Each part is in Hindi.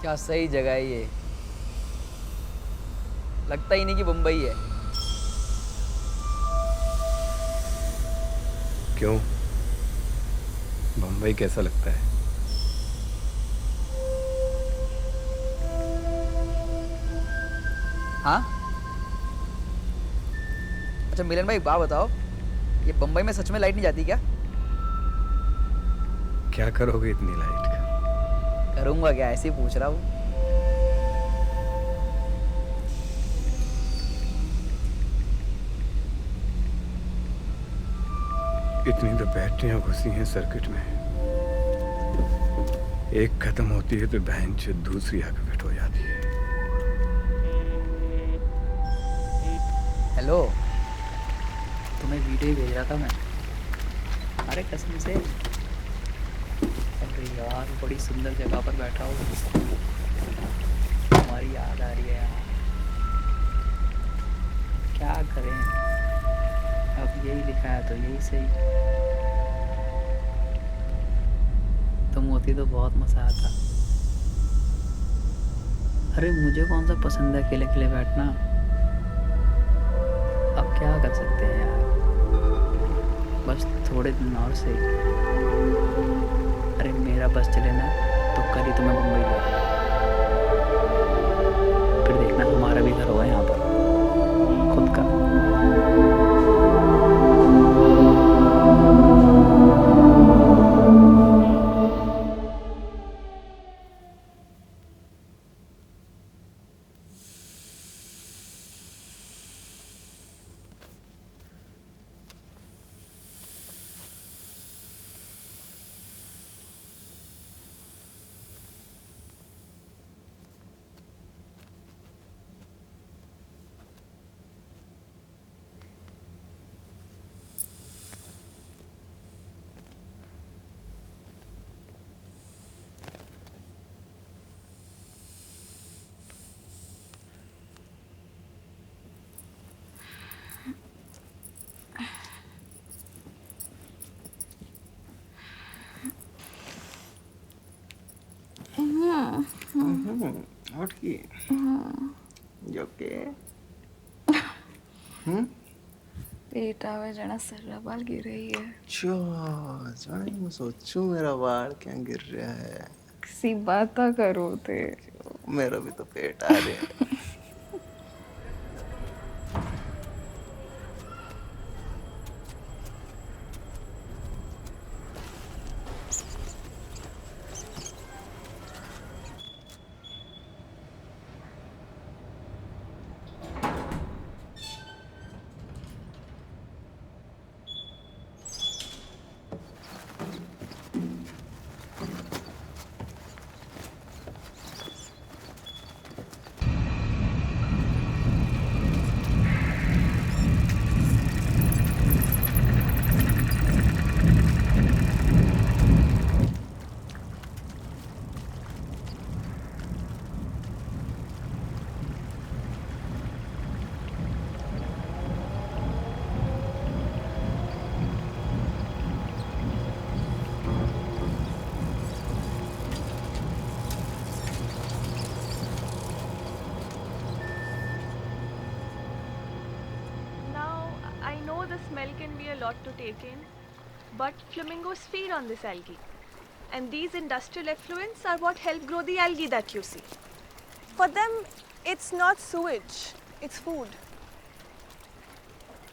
क्या सही जगह है ये। लगता ही नहीं कि मुंबई है। क्यों? बम्बई कैसा लगता है? हाँ। अच्छा मिलन भाई, एक बात बताओ, ये बम्बई में सच में लाइट नहीं जाती क्या? क्या करोगे इतनी लाइट का? करूंगा क्या, ऐसे ही पूछ रहा हूँ। इतनी तो बैटरियां घुसी हैं सर्किट में, एक खत्म होती है तो बहन से दूसरी आके फिट हो जाती है। हेलो, तुम्हें वीडियो ही भेज रहा था मैं। अरे कसम से। अरे यार, बड़ी सुंदर जगह पर बैठा हूँ। हमारी याद आ रही है यार। क्या करें, अब यही लिखा है तो यही सही। तुम होती तो बहुत मजा आता। अरे मुझे कौन सा पसंद है अकेले अकेले बैठना। अब क्या कर सकते हैं यार, बस थोड़े दिन और सही। अरे मेरा बस चले ना तो कल ही तुम्हें मुंबई ले आऊंगा। फिर देखना हमारा भी घर होगा यहाँ पर, खुद का। What ki? You okay? पेट आवे जना सर्रा बाल गिर रही है। अच्छा जाने मैं सोचूं मेरा बाल क्या गिर रहा है। किसी बात करो थे। मेरा भी तो पेट आ रहा है। Now, I know the smell can be a lot to take in, but flamingos feed on this algae. And these industrial effluents are what help grow the algae that you see. For them, it's not sewage, it's food.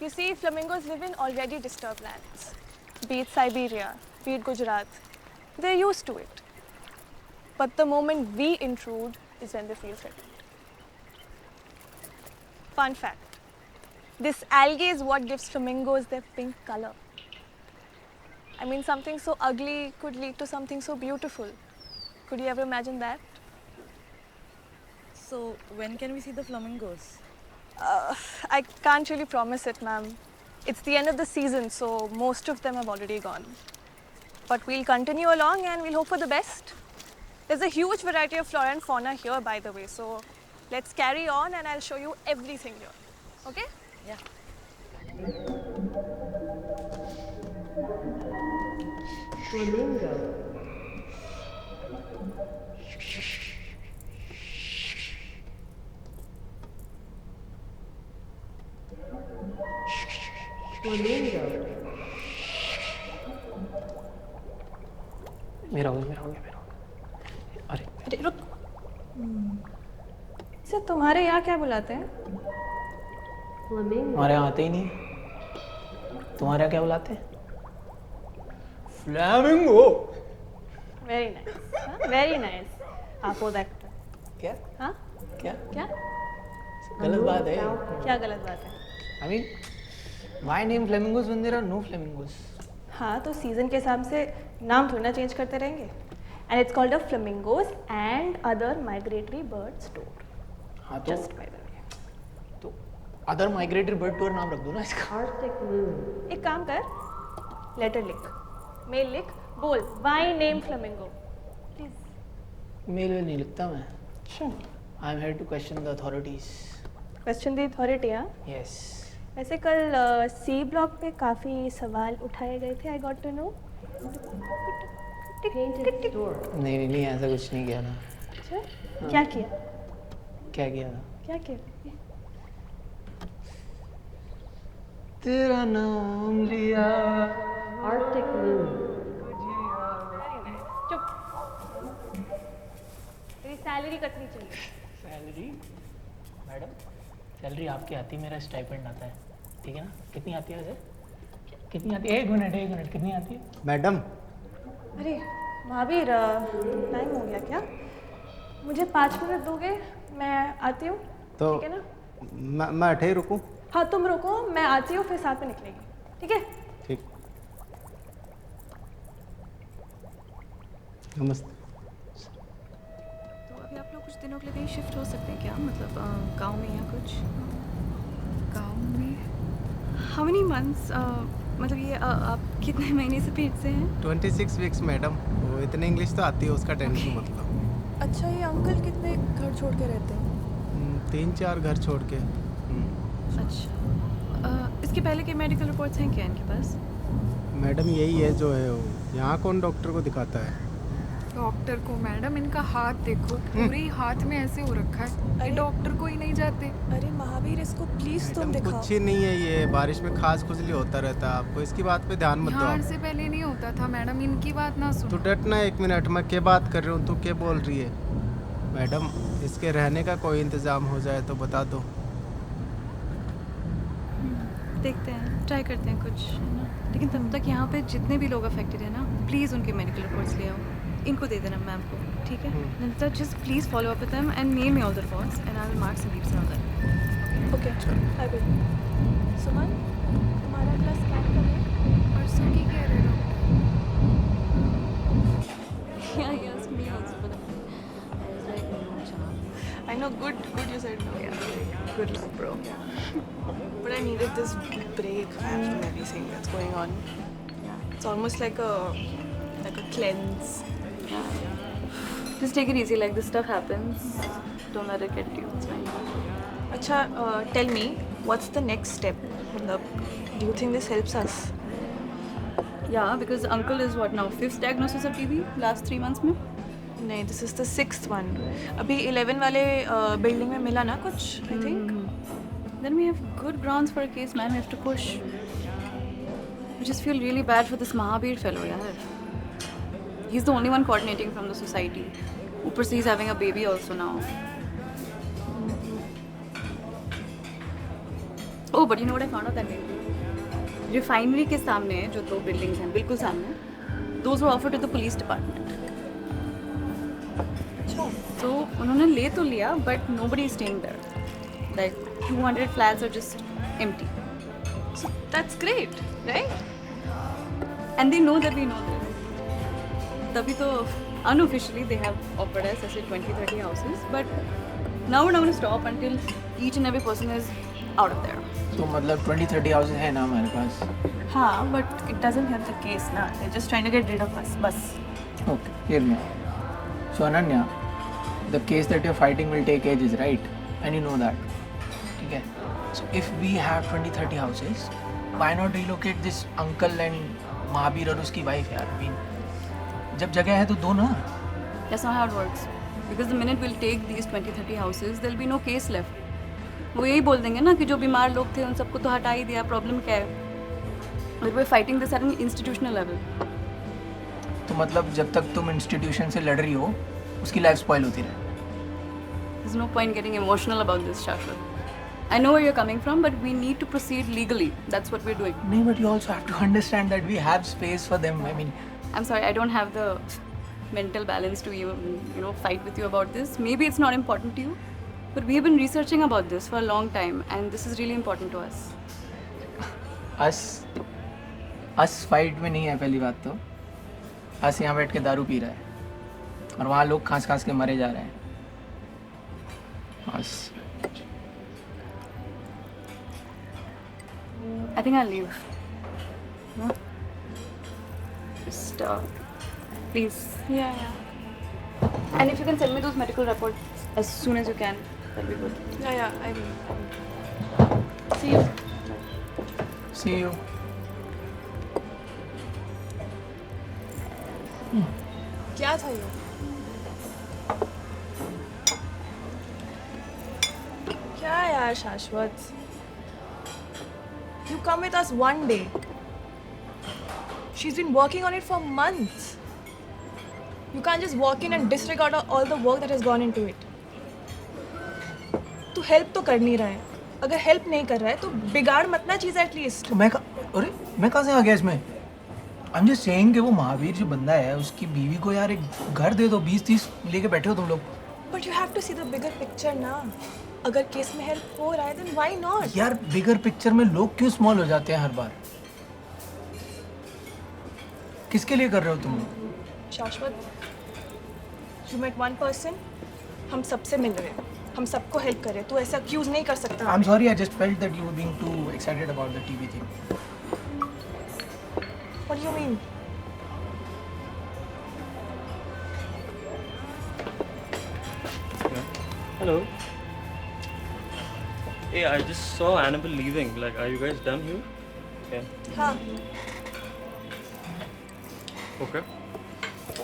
You see, flamingos live in already disturbed lands, be it Siberia, be it Gujarat. They're used to it. But the moment we intrude is when they feel threatened. Fun fact, this algae is what gives flamingos their pink color. I mean, something so ugly could lead to something so beautiful. Could you ever imagine that? So, when can we see the flamingos? I can't really promise it, ma'am. It's the end of the season, so most of them have already gone. But we'll continue along and we'll hope for the best. There's a huge variety of flora and fauna here, by the way, so let's carry on and I'll show you everything here. Okay? Yeah. Flamingo. मेरा हो गया। अरे अरे रुक। सर तुम्हारे यहाँ क्या बुलाते हैं? हमारे यहाँ आते ही नहीं। तुम्हारे यहाँ क्या बुलाते हैं? Flamingo. Very nice, very nice. आप हो दैट। क्या हाँ क्या क्या गलत बात है? क्या गलत बात है? I mean my name flamingos when there are no flamingos. हाँ तो सीजन के हिसाब से नाम थोड़ा ना चेंज करते रहेंगे। And it's called a flamingos and other migratory bird store. हाँ तो जस्ट बाय द वे। तो अदर माइग्रेटरी बर्ड टूर नाम रख दो ना इसका। एक काम कर, लेटर लिख, मेल लिख, बोल by name flamingo please. Mail नहीं लिखता मैं। I am here to question the authorities. Question the authority. हाँ यस। वैसे कल सी ब्लॉक पे काफ़ी सवाल उठाए गए थे। I got to know. नहीं ऐसा कुछ नहीं किया था। अच्छा क्या किया? क्या किया था? क्या किया? तेरा नाम लिया। चुप। तेरी सैलरी कटनी चाहिए। सैलरी मैडम, सैलरी आपकी आती है, मेरा स्टाइपेंड आता है, ठीक है ना? कितनी आती है वैसे? कितनी आती है? एक मिनट कितनी आती है? मैडम अरे महावीर, टाइम हो गया क्या? मुझे 5 मिनट दोगे? मैं आती हूँ। तो ठीक है ना? मैं अठे ही रुकूं? हाँ तुम रुको, मैं आती हूँ, फिर साथ में निकलेंगे। ठीक है? ठीक। नमस्ते। तो अभी आप लोग कुछ दिनों के लिए कहीं शिफ्ट हो सकते हैं क्या? मतलब गांव में या कुछ? गांव में? How many months? मतलब ये आप कितने महीने से पेट से हैं? 26 वीक्स मैडम। वो इतने इंग्लिश तो आती है, उसका टेंशन मत लो। अच्छा ये अंकल कितने घर छोड़ के रहते हैं? 3-4 घर छोड़ के। अच्छा इसके पहले के मेडिकल रिपोर्ट्स हैं क्या इनके पास? मैडम यही है जो है वो। यहाँ कौन डॉक्टर को दिखाता है? डॉक्टर को? मैडम इनका हाथ देखो, पूरे ही हाथ में ऐसे हो रखा है। ये डॉक्टर को ही नहीं जाते। अरे महावीर इसको प्लीज तुम मैडम दिखाओ। कुछ ही नहीं है, ये बारिश में खास खुजली होता रहता है। आपको इसकी बात पे ध्यान मत दो यहाँ आप। से पहले नहीं होता था मैडम, इनकी बात ना तू सुनो। डटना 1 मिनट। मैं क्या बात कर रही हूँ, तू क्या बोल रही है? मैडम इसके रहने का कोई इंतज़ाम हो जाए तो बता दो। देखते हैं, ट्राई करते हैं कुछ, है ना? लेकिन तब तक यहाँ पे जितने भी लोग अफेक्टेड हैं ना, प्लीज़ उनके मेडिकल रिपोर्ट्स ले आओ। इनको दे देना मैम को, ठीक है? नंतर just please follow up with them and mail me all the reports and I will mark some leaves on that. Okay I will. Suman तुम्हारा क्लास स्कैन कर रहे परसों की कह रहे हो? Yeah, he asked me also, but I was like, no, chance. I know, good you said no. Yeah, good luck, bro. But I needed this break man, from everything that's going on. It's almost like a cleanse. Yeah. Just take it easy, like this stuff happens. Don't let it get to you. It's fine. Acha, tell me, what's the next step? Matlab, do you think this helps us? Yeah, because uncle is what now? 5th diagnosis of TB last 3 months में? नहीं, this is the 6th one. अभी 11 वाले बिल्डिंग में मिला ना कुछ, I think. Then we have good grounds for a case, man. We have to push. I just feel really bad for this Mahabir fellow, yaar. He's the only one coordinating from the society. ऊपर से he's having a baby also now. Oh, but you know what I found out that day? Refinery के सामने जो 2 buildings हैं, बिल्कुल सामने, those were offered to the police department. So उन्होंने ले तो लिया, but nobody is staying there. Like 200 flats are just empty. So that's great, right? And they know that we know this. तभी तो unofficially they have offered us ऐसे 20-30 houses, but now we're not going to stop until each and every person is out of there. तो मतलब 20-30 हाउसेज है ना हमारे पास? हाँ, but it doesn't help the case ना. They're just trying to get rid of us, बस. Okay, hear me out. So Ananya, the case that you're fighting will take ages, right? And you know that. ठीक है? So if we have 20-30 houses, why not relocate this uncle and Mahabir और उसकी wife यार? I mean, जब जगह है तो दो ना. That's not how it works. Because the minute we'll take these 20-30 houses, there'll be no case left. वो यही बोल देंगे ना कि जो बीमार लोग थे उन सबको तो हटा ही दिया, प्रॉब्लम क्या है? But we're fighting this at an institutional level. तो मतलब जब तक तुम इंस्टीट्यूशन से लड़ रही हो उसकी लाइफ स्पॉइल होती रहे. There's no point getting emotional about this, Shashwat. I know where you're coming from, but we need to proceed legally. That's what we're doing. नहीं, but you also have to understand that we have space for them. I mean, I'm sorry, I don't have the mental balance to even, fight with you about this. Maybe it's not important to you, but we've been researching about this for a long time, and this is really important to us. us fight में नहीं है. पहली बात तो us यहाँ बैठ के दारू पी रहा है और वहाँ लोग खांस खांस के मरे जा रहे हैं. us I think I'll leave. No? Just, please. Yeah. And if you can send me those medical reports as soon as you can, that'll be good. Yeah, I will. See you. see you. क्या था ये? क्या यार शाश्वत? You come with us one day. She's been working on it for months. You can't just walk in and disregard all the work that has gone into it. तू हेल्प तो कर नहीं रहा है. अगर हेल्प नहीं कर रहा है तो बिगाड़ मत ना चीज़ एटलीस्ट. तो मैं कहाँ से आ गया इसमें? I'm just saying कि वो महावीर जो बंदा है उसकी बीवी को यार एक घर दे दो. 20-30 लेके बैठे हो तुम लोग. But you have to see the bigger picture ना. अगर केस में हेल्प हो रहा है then why not? यार बिगर पिक्चर में लोग क्यों स्मॉल हो जाते हैं हर बार? किसके लिए कर रहे हो तुम लोग? शाश्वत, you met one person, हम सबसे मिल रहे हैं, हम सबको हेल्प कर रहे हैं. तू ऐसा अक्यूज नहीं कर सकता. I'm sorry, I just felt that you were being too excited about the TV thing. What do you mean? Hello. Hey, I just saw Annabelle leaving. Like, are you guys done here? Yeah. हाँ. Okay.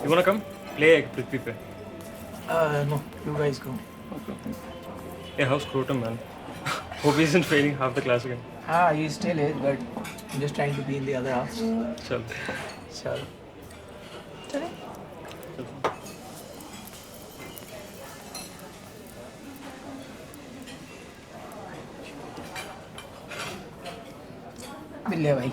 You wanna come? Play Prithvi pe. No, you guys go. Hey, how's Croton, man? Hope he isn't failing half the class again. He still is, but I'm just trying to be in the other house. Chal. चलो. चले? मिल भाई.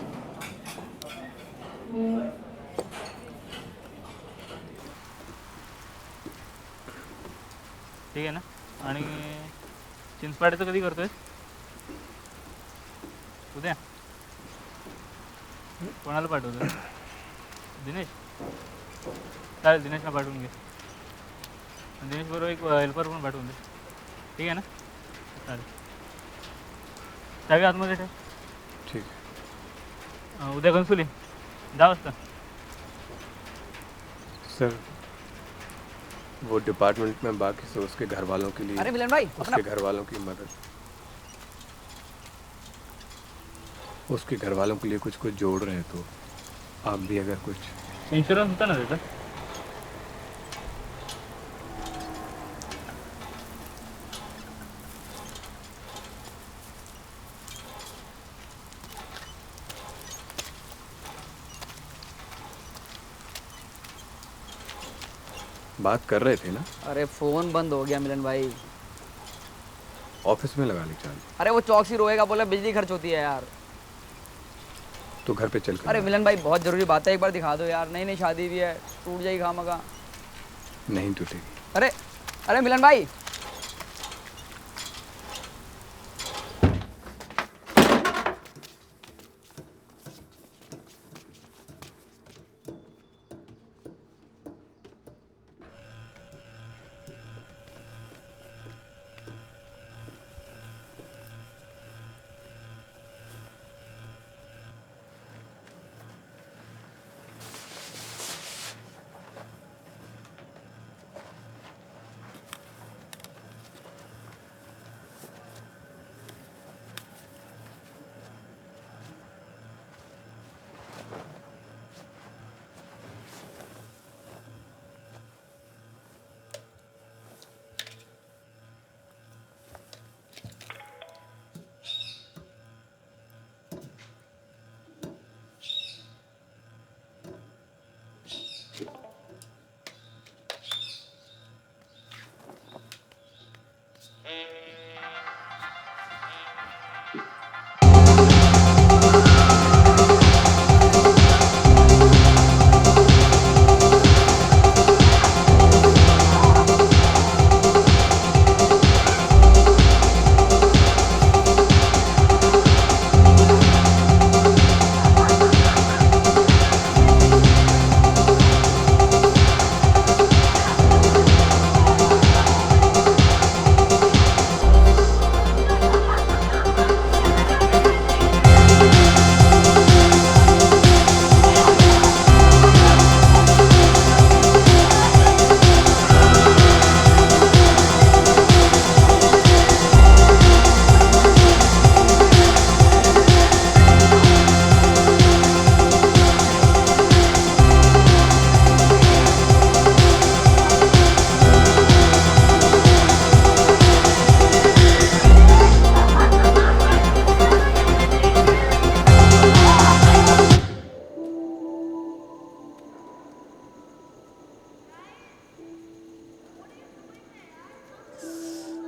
ठीक आहे ना. आणि चिंचपाड्याचं कधी करतोय? उद्या. कोणाला पाठवतो? दिनेश. चालेल, दिनेशला पाठवून घे. दिनेश बरोबर एक हेल्पर पण पाठवून दे. ठीक आहे ना. चालेल. चावी आतमध्ये ठेव. ठीक है. उद्या घनसोली 10 वाजता. सर वो डिपार्टमेंट में बाकी से उसके घर वालों के लिए. अरे मिलन भाई, उसके घर वालों की मदद. उसके घर वालों के लिए कुछ जोड़ रहे हैं तो आप भी अगर कुछ इन्शुरन्स होता ना त्याचा. बात कर रहे थे ना. अरे फोन बंद हो गया मिलन भाई. ऑफिस में लगा ली चार्ज. अरे वो चौकसी रोएगा, बोला बिजली खर्च होती है यार. तो घर पे चल कर. अरे मिलन भाई बहुत जरूरी बात है, एक बार दिखा दो यार. नई शादी भी है, टूट जाएगी खामखा. नहीं टूटेगी. अरे अरे मिलन भाई.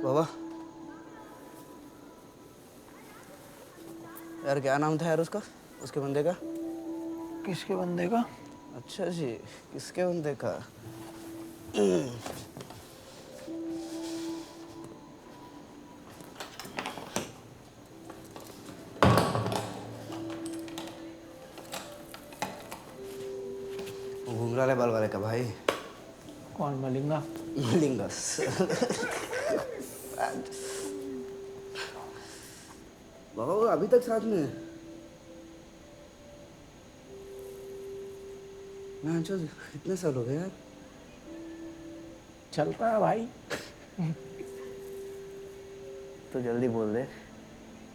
बाबा यार क्या नाम था यार उसका, उसके बंदे का? किसके बंदे का? अच्छा जी, किसके बंदे का? घुंघराले बाल वाले का भाई। कौन? मलिंगा? मलिंगस। बाबा वो अभी तक साथ में है? मैं चल इतने साल हो गए यार। चलता है भाई। तो जल्दी बोल दे,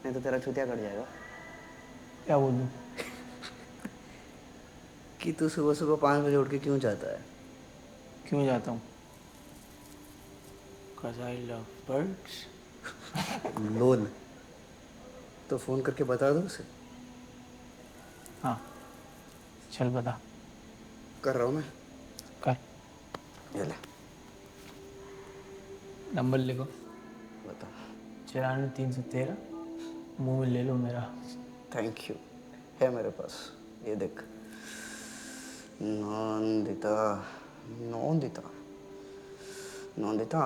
नहीं तो तेरा छुतिया कट जाएगा। क्या बोलूं? कि तू सुबह सुबह 5 बजे उठ के क्यों जाता है? क्यों जाता हूँ? Cause I love birds. लोल। तो फोन करके बता दो उसे। हाँ, चल बता। कर रहा हूँ मैं। कर। ये ले। नंबर लिखो। बता। 94 313। मुंह में ले लो मेरा। थैंक यू, है मेरे पास, ये देख। नंदिता नंदिता नंदिता।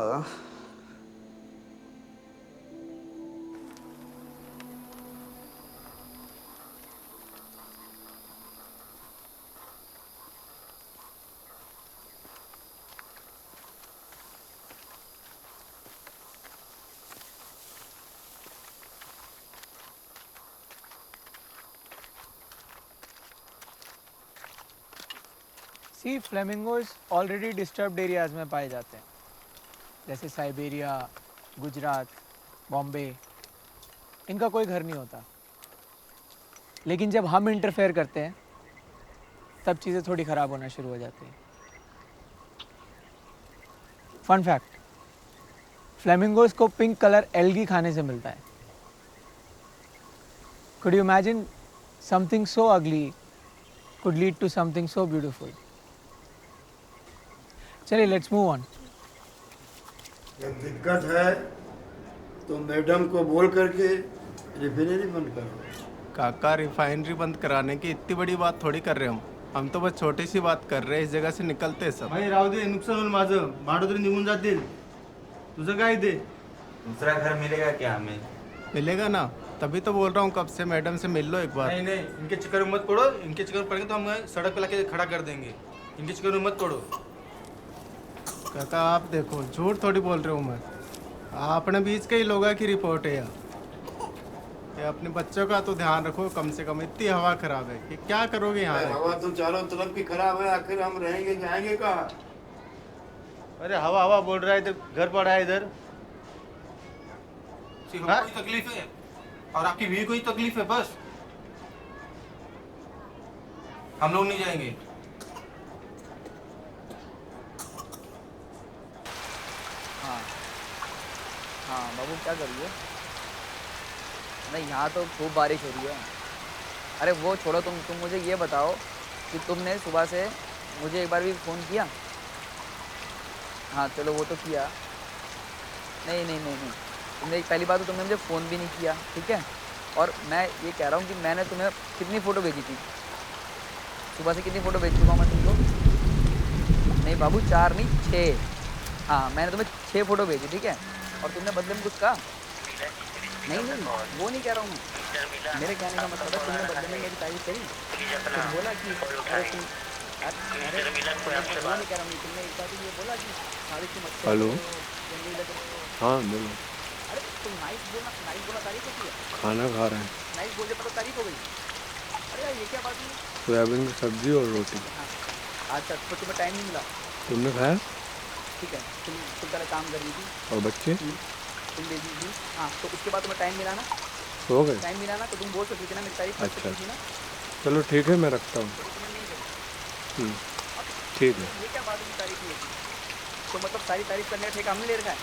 सी फ्लेमिंगोज ऑलरेडी डिस्टर्ब्ड एरियाज में पाए जाते हैं, जैसे साइबेरिया, गुजरात, बॉम्बे। इनका कोई घर नहीं होता। लेकिन जब हम इंटरफेयर करते हैं तब चीज़ें थोड़ी ख़राब होना शुरू हो जाती हैं। फन फैक्ट, फ्लेमिंगोज को पिंक कलर एल्गी खाने से मिलता है। Could you imagine something so अगली could lead to something so beautiful. चलिए लेट्स मूव ऑन। जब दिक्कत है तो मैडम को बोल करके रिफाइनरी बंद करो। काका रिफाइनरी बंद कराने की इतनी बड़ी बात थोड़ी कर रहे हम तो बस छोटी सी बात कर रहे हैं, इस जगह से निकलते सब। भाई राहू दे, नुकसान होईल माझं, भाडं तरी निघून जातील, तुझं काय ते? दूसरा घर मिलेगा क्या हमें? मिलेगा ना, तभी तो बोल रहा हूँ कब से मैडम से मिल लो एक बार। नहीं नहीं, इनके चक्कर में मत पड़ो, इनके चक्कर में पड़ेंगे तो हम सड़क पे लाके खड़ा कर देंगे। इनके चक्कर में मत पड़ो। काका आप देखो, झूठ थोड़ी बोल रहे हूँ मैं, अपने बीच के ही लोगों की रिपोर्ट है ये अपने बच्चों का तो ध्यान रखो कम से कम। इतनी हवा खराब है कि क्या करोगे यहाँ? हवा तो चारों तरफ की खराब है, आखिर हम रहेंगे जाएंगे कहाँ? अरे हवा हवा बोल रहा है, इधर घर पड़ा है इधर। कोई तकलीफ है और आपकी बीवी को ही तकलीफ है, बस हम लोग नहीं जाएंगे। हाँ हाँ बाबू क्या कर रही है? नहीं यहाँ तो खूब बारिश हो रही है। अरे वो छोड़ो, तुम मुझे ये बताओ कि तुमने सुबह से मुझे एक बार भी फ़ोन किया? हाँ चलो वो तो किया। नहीं नहीं नहीं नहीं, तुमने पहली बात तो तुमने मुझे फ़ोन भी नहीं किया, ठीक है? और मैं ये कह रहा हूँ कि मैंने तुम्हें कितनी फ़ोटो भेजी थी? सुबह से कितनी फ़ोटो भेज चुका हूँ मैं तुमको? नहीं बाबू 4 नहीं 6। हाँ मैंने तुम्हें 6 फ़ोटो भेजी, ठीक है? और तुमने बदले में कुछ कहा? नहीं नहीं वो नहीं कह रहा हूँ मैं, मेरे कहने का मतलब है तुमने बदले में मेरी तारीफ करी, तुम बोला कि अरे तुम अरे वो नहीं कह रहा हूँ, तुमने एक बार ये बोला कि तारीफ की मत। हेलो हाँ बोलो। अरे तुम नाइस बोला तारीफ होती है? खाना खा रहे हैं। नाइस बोलने पर तो तारीफ हो गई। अरे यार ये क्या बात हुई? सोयाबीन की सब्जी और रोटी। अच्छा तो तुम्हें टाइम नहीं मिला? तुमने खाया? ठीक है, तुम पहले काम कर रही थी और बच्चे? तुम दे दी थी। हाँ तो उसके बाद तुम्हें टाइम मिला ना? सो गए? टाइम मिला ना तो तुम बोल सकती थी ना मेरी तारीफ कर सकती थी ना? चलो ठीक है मैं रखता हूँ। ठीक है। ये क्या बात हुई तारीफ की? तो मतलब सारी तारीफ करने का ठेका हमने ले रखा है?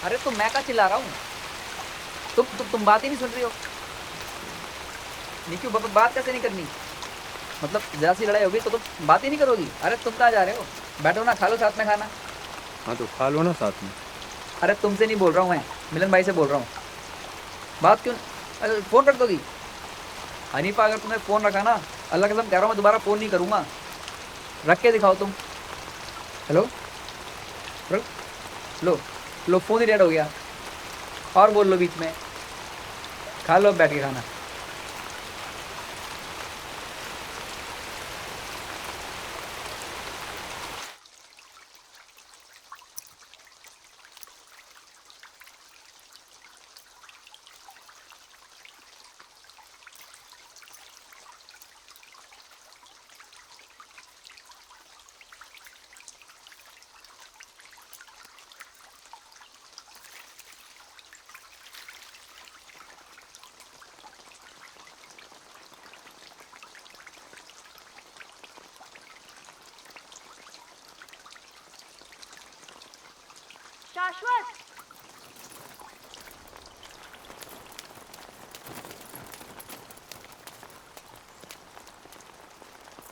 अरे तो मैं क्या चिल्ला रहा हूँ? तुम बात ही नहीं सुन रही हो। नहीं क्यों बात कैसे नहीं करनी? मतलब जरा सी लड़ाई होगी तो तुम बात ही नहीं करोगी? अरे तुम कहाँ जा रहे हो? बैठो ना, खा लो साथ में खाना। हाँ तो खा लो ना साथ में। अरे तुमसे नहीं बोल रहा हूँ मैं, मिलन भाई से बोल रहा हूँ। बात क्यों, अरे फ़ोन रख दोगी? हनीफा अगर तुमने फ़ोन रखा ना, अल्लाह कसम कह रहा हूँ मैं दोबारा फ़ोन नहीं करूँगा। रख के दिखाओ तुम। हेलो लो लो, फ़ोन ही डेड हो गया। और बोल लो बीच में। खा लो बैठ के खाना। शाश्वत,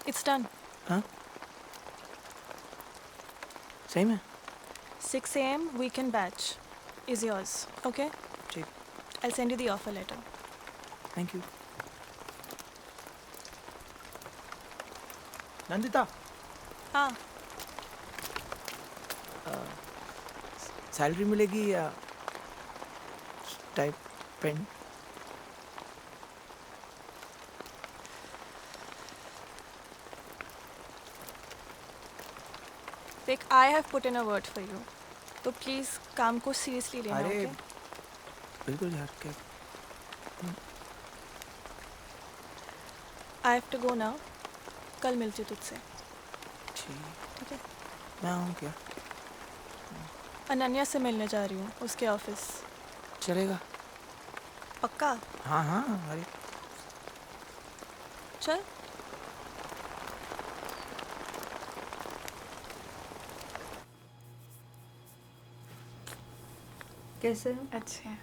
it's done. हाँ सही में? 6 a.m. weekend batch is yours. Okay? ठीक, I'll send you the offer letter. Thank you. Nandita, हाँ, सैलरी मिलेगी या टाइप पेन? देख, I have put in a word for you. तो प्लीज़ काम को सीरियसली लेना। अरे okay? बिल्कुल यार, क्या? I have to go now. कल मिलती हूँ तुझसे। ठीक है? मैं आऊँ क्या? अनन्या से मिलने जा रही हूँ, उसके ऑफिस। चलेगा? पक्का? हाँ हाँ, अरे चल। कैसे हो? अच्छे हैं।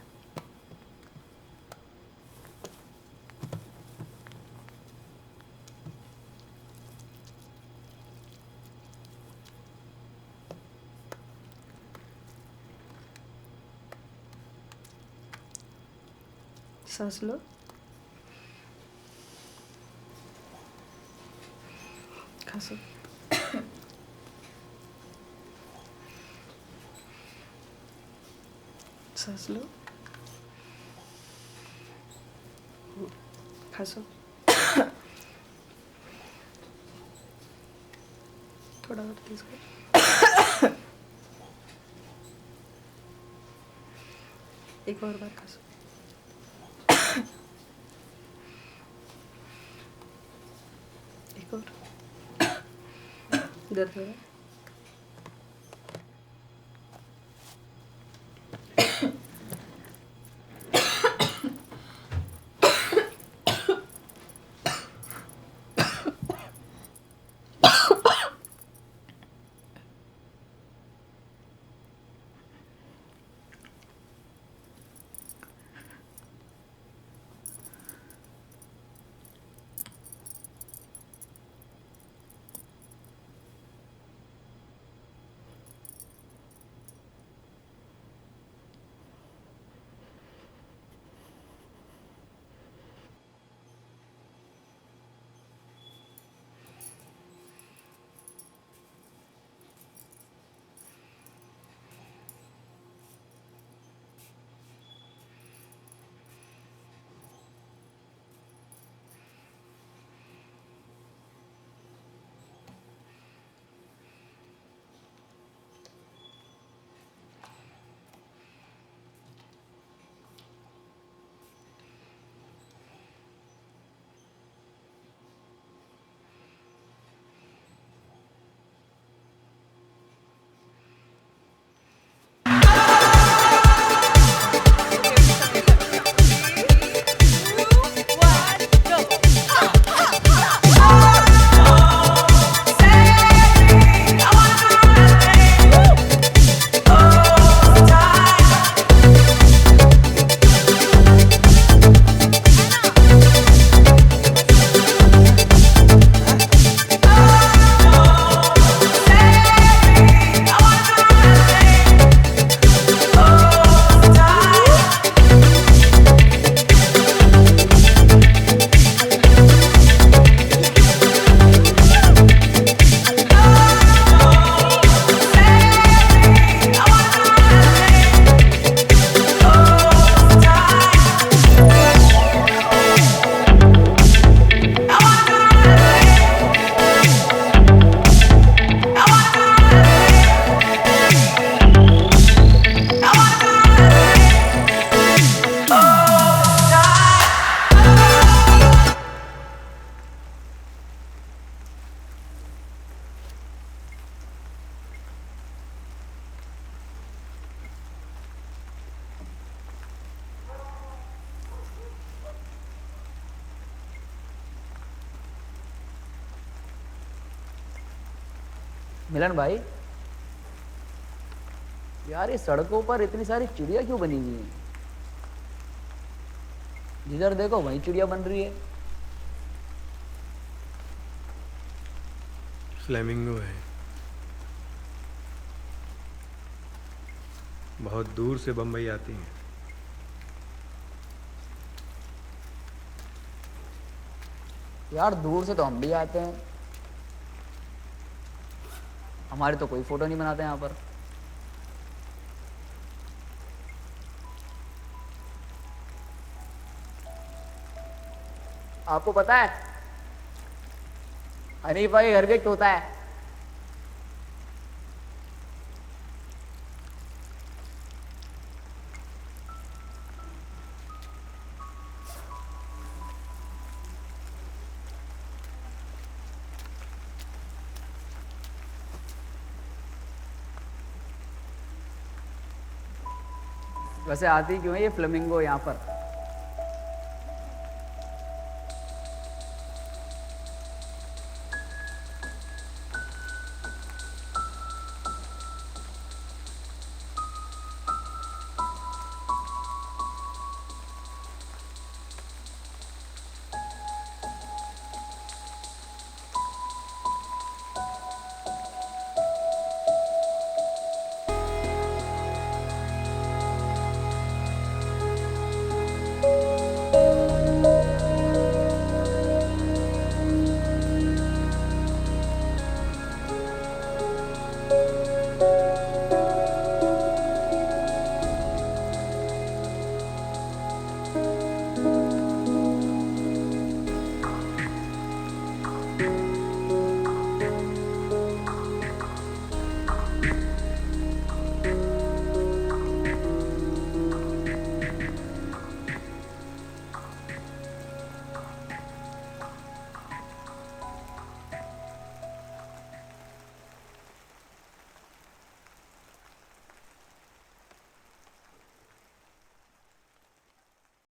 सांस लो। खांसो। सांस लो। खांसो। थोड़ा और तेज कर। एक और बार खांसो। एक और। दर्द हो रहा है? मिलन भाई, यार ये सड़कों पर इतनी सारी चिड़िया क्यों बनी हुई हैं? जिधर देखो वहीं चिड़िया बन रही है। फ्लेमिंगो है, बहुत दूर से बम्बई आती हैं। यार दूर से तो हम भी आते हैं, हमारे तो कोई फोटो नहीं बनाते यहाँ पर। आपको पता है हनीफ भाई घर के तोता है। वैसे आती क्यों है ये फ्लेमिंगो यहाँ पर?